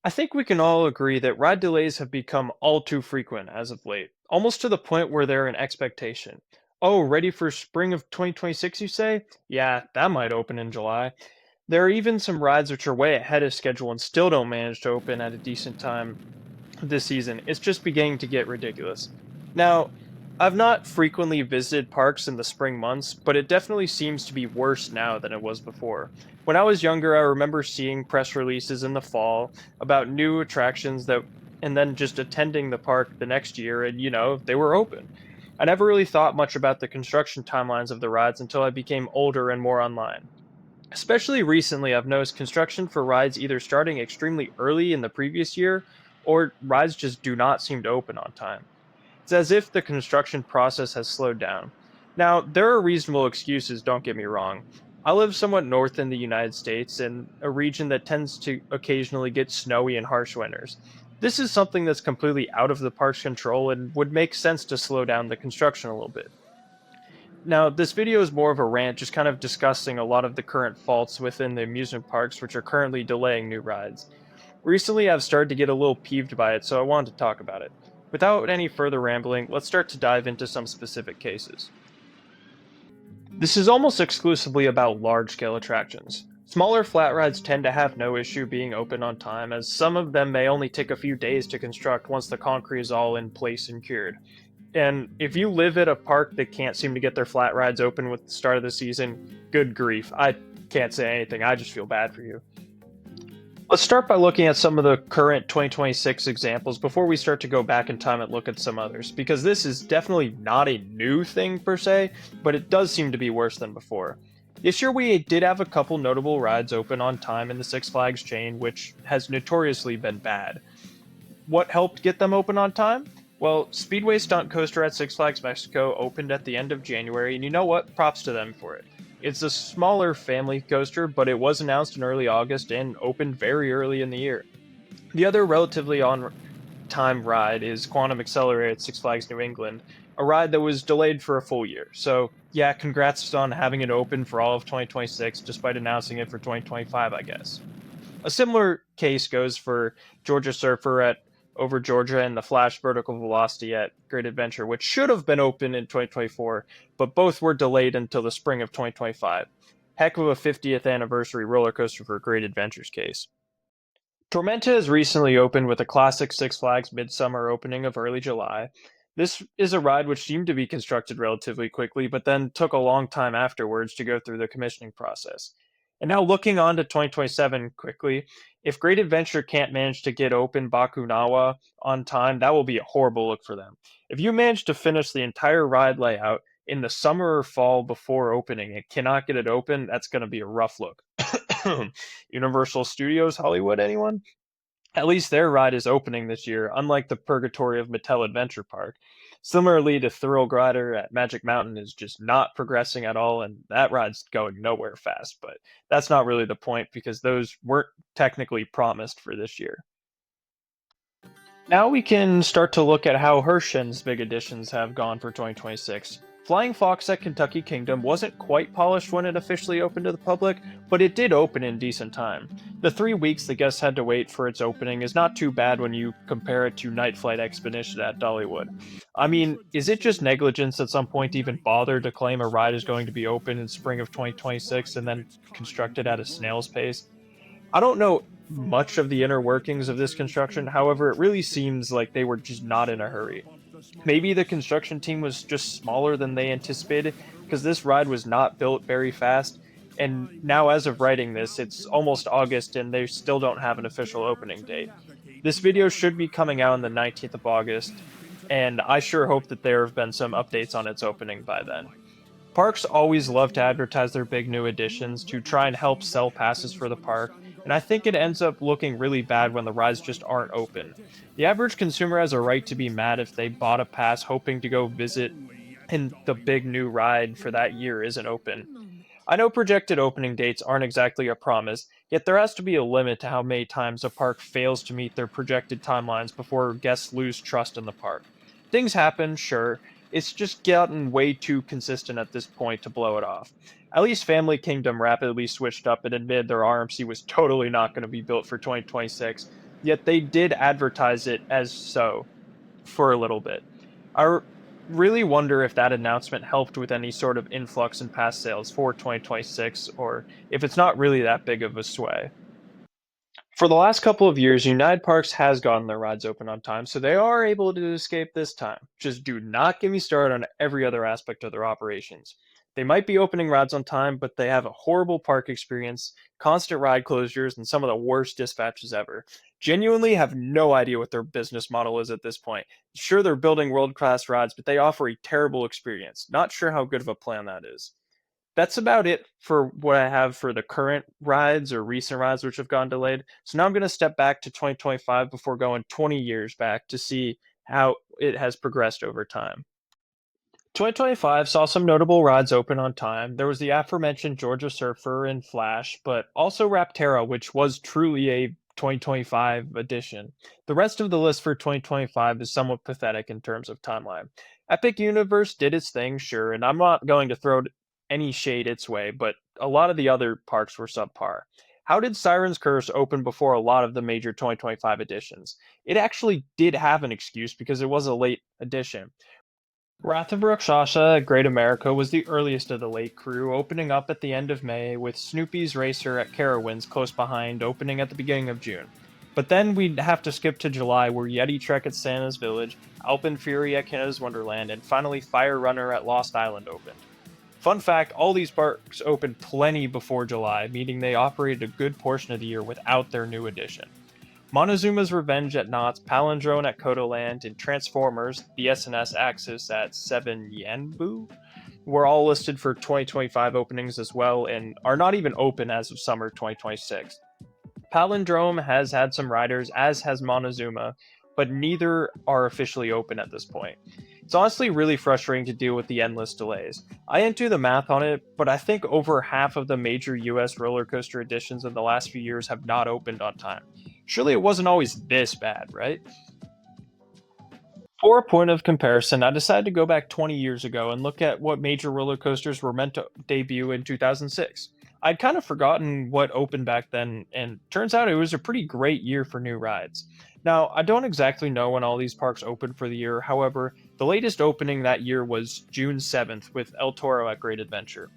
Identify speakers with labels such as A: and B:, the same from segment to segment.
A: I think we can all agree that ride delays have become all too frequent as of late, almost to the point where they're an expectation. Oh, ready for spring of 2026, you say? Yeah, that might open in July. There are even some rides which are way ahead of schedule and still don't manage to open at a decent time this season. It's just beginning to get ridiculous. Now, I've not frequently visited parks in the spring months, but it definitely seems to be worse now than it was before. When I was younger, I remember seeing press releases in the fall about new attractions that and then just attending the park the next year and they were open. I never really thought much about the construction timelines of the rides until I became older and more online. Especially recently, I've noticed construction for rides either starting extremely early in the previous year or rides just do not seem to open on time. It's as if the construction process has slowed down. Now, there are reasonable excuses, don't get me wrong. I live somewhat north in the United States, in a region that tends to occasionally get snowy and harsh winters. This is something that's completely out of the park's control and would make sense to slow down the construction a little bit. Now, this video is more of a rant, just kind of discussing a lot of the current faults within the amusement parks, which are currently delaying new rides. Recently, I've started to get a little peeved by it, so I wanted to talk about it. Without any further rambling, let's start to dive into some specific cases. This is almost exclusively about large scale attractions. Smaller flat rides tend to have no issue being open on time, as some of them may only take a few days to construct once the concrete is all in place and cured. And if you live at a park that can't seem to get their flat rides open with the start of the season, good grief. I can't say anything. I just feel bad for you. Let's start by looking at some of the current 2026 examples before we start to go back in time and look at some others, because this is definitely not a new thing per se, but it does seem to be worse than before. This year we did have a couple notable rides open on time in the Six Flags chain, which has notoriously been bad. What helped get them open on time? Well, Speedway Stunt Coaster at Six Flags Mexico opened at the end of January, and you know what? Props to them for it. It's a smaller family coaster, but it was announced in early August and opened very early in the year. The other relatively on time ride is Quantum Accelerator at Six Flags New England, a ride that was delayed for a full year. So, yeah, congrats on having it open for all of 2026 despite announcing it for 2025, I guess. A similar case goes for Georgia Surfer at Over Georgia and the Flash Vertical Velocity at Great Adventure, which should have been open in 2024, but both were delayed until the spring of 2025. Heck of a 50th anniversary roller coaster for Great Adventure's case. Tormenta has recently opened with a classic Six Flags Midsummer opening of early July. This is a ride which seemed to be constructed relatively quickly, but then took a long time afterwards to go through the commissioning process. And now looking on to 2027 quickly, if Great Adventure can't manage to get open Bakunawa on time, that will be a horrible look for them. If you manage to finish the entire ride layout in the summer or fall before opening and cannot get it open, that's going to be a rough look. Universal Studios Hollywood, anyone? At least their ride is opening this year, unlike the purgatory of Mattel Adventure Park. Similarly to Thrill Grider at Magic Mountain is just not progressing at all, and that ride's going nowhere fast. But that's not really the point because those weren't technically promised for this year. Now we can start to look at how Hershen's big additions have gone for 2026. Flying Fox at Kentucky Kingdom wasn't quite polished when it officially opened to the public, but it did open in decent time. The 3 weeks the guests had to wait for its opening is not too bad when you compare it to Night Flight Expedition at Dollywood. I mean, is it just negligence at some point to even bother to claim a ride is going to be open in spring of 2026 and then constructed at a snail's pace? I don't know much of the inner workings of this construction, however, it really seems like they were just not in a hurry. Maybe the construction team was just smaller than they anticipated, because this ride was not built very fast, and now as of writing this, it's almost August and they still don't have an official opening date. This video should be coming out on the 19th of August, and I sure hope that there have been some updates on its opening by then. Parks always love to advertise their big new additions to try and help sell passes for the park, and I think it ends up looking really bad when the rides just aren't open. The average consumer has a right to be mad if they bought a pass hoping to go visit and the big new ride for that year isn't open. I know projected opening dates aren't exactly a promise, yet there has to be a limit to how many times a park fails to meet their projected timelines before guests lose trust in the park. Things happen, sure. It's just gotten way too consistent at this point to blow it off. At least Family Kingdom rapidly switched up and admitted their RMC was totally not going to be built for 2026. yet they did advertise it as so for a little bit. I really wonder if that announcement helped with any sort of influx in pass sales for 2026, or if it's not really that big of a sway. For the last couple of years, United Parks has gotten their rides open on time, so they are able to escape this time. Just do not get me started on every other aspect of their operations. They might be opening rides on time, but they have a horrible park experience, constant ride closures, and some of the worst dispatches ever. Genuinely have no idea what their business model is at this point. Sure, they're building world class rides, but they offer a terrible experience. Not sure how good of a plan that is. That's about it for what I have for the current rides or recent rides which have gone delayed. So now I'm going to step back to 2025 before going 20 years back to see how it has progressed over time. 2025 saw some notable rides open on time. There was the aforementioned Georgia Surfer and Flash, but also Rapterra, which was truly a 2025 edition. The rest of the list for 2025 is somewhat pathetic in terms of timeline. Epic Universe did its thing, sure, and I'm not going to throw any shade its way, but a lot of the other parks were subpar. How did Siren's Curse open before a lot of the major 2025 editions? It actually did have an excuse because it was a late edition. Wrath of Rakshasa at Great America was the earliest of the late crew, opening up at the end of May, with Snoopy's Racer at Carowinds close behind, opening at the beginning of June. But then we'd have to skip to July, where Yeti Trek at Santa's Village, Alpine Fury at Canada's Wonderland, and finally Fire Runner at Lost Island opened. Fun fact, all these parks opened plenty before July, meaning they operated a good portion of the year without their new addition. Montezuma's Revenge at Knott's, Palindrome at Kodoland, and Transformers, the SNS Axis at Seven Yanbu were all listed for 2025 openings as well and are not even open as of summer 2026. Palindrome has had some riders, as has Montezuma, but neither are officially open at this point. It's honestly really frustrating to deal with the endless delays. I didn't do the math on it, but I think over half of the major US roller coaster editions in the last few years have not opened on time. Surely it wasn't always this bad, right? For a point of comparison, I decided to go back 20 years ago and look at what major roller coasters were meant to debut in 2006. I'd kind of forgotten what opened back then, and turns out it was a pretty great year for new rides. Now, I don't exactly know when all these parks opened for the year, however, the latest opening that year was June 7th with El Toro at Great Adventure.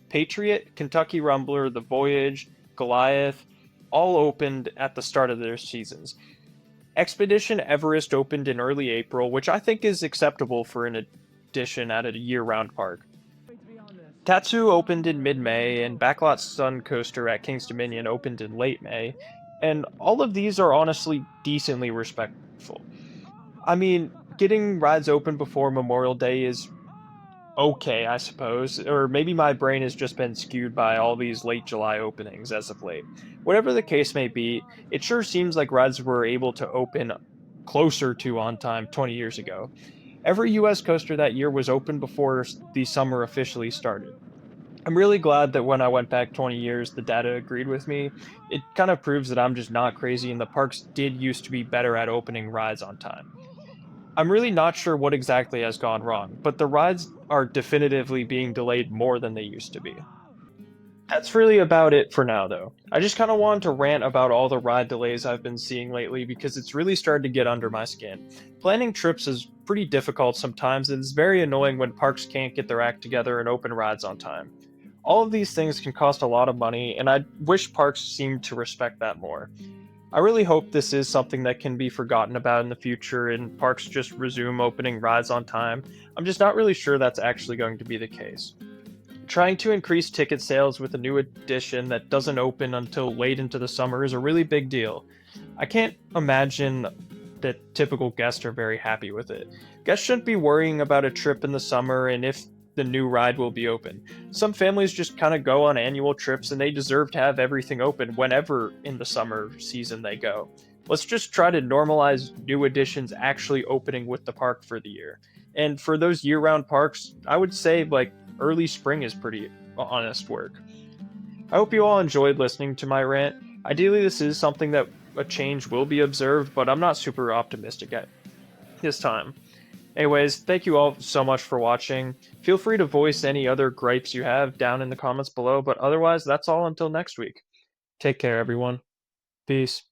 A: Patriot, Kentucky Rumbler, The Voyage, Goliath all opened at the start of their seasons. Expedition Everest opened in early April, which I think is acceptable for an edition at a year-round park. Tatsu opened in mid-May, and Backlot Sun Coaster at King's Dominion opened in late May, and all of these are honestly decently respectful. I mean, getting rides open before Memorial Day is okay, I suppose, or maybe my brain has just been skewed by all these late July openings as of late. Whatever the case may be, it sure seems like rides were able to open closer to on time 20 years ago. Every US coaster that year was open before the summer officially started. I'm really glad that when I went back 20 years, the data agreed with me. It kind of proves that I'm just not crazy and the parks did used to be better at opening rides on time. I'm really not sure what exactly has gone wrong, but the rides are definitively being delayed more than they used to be. That's really about it for now, though. I just kind of wanted to rant about all the ride delays I've been seeing lately because it's really started to get under my skin. Planning trips is pretty difficult sometimes, and it's very annoying when parks can't get their act together and open rides on time. All of these things can cost a lot of money, and I wish parks seemed to respect that more. I really hope this is something that can be forgotten about in the future and parks just resume opening rides on time. I'm just not really sure that's actually going to be the case. Trying to increase ticket sales with a new edition that doesn't open until late into the summer is a really big deal. I can't imagine that typical guests are very happy with it. Guests shouldn't be worrying about a trip in the summer and if the new ride will be open. Some families just kind of go on annual trips and they deserve to have everything open whenever in the summer season they go. Let's just try to normalize new additions actually opening with the park for the year. And for those year round parks, I would say like early spring is pretty honest work. I hope you all enjoyed listening to my rant. Ideally, this is something that a change will be observed, but I'm not super optimistic at this time. Anyways, thank you all so much for watching. Feel free to voice any other gripes you have down in the comments below, but otherwise, that's all until next week. Take care, everyone. Peace.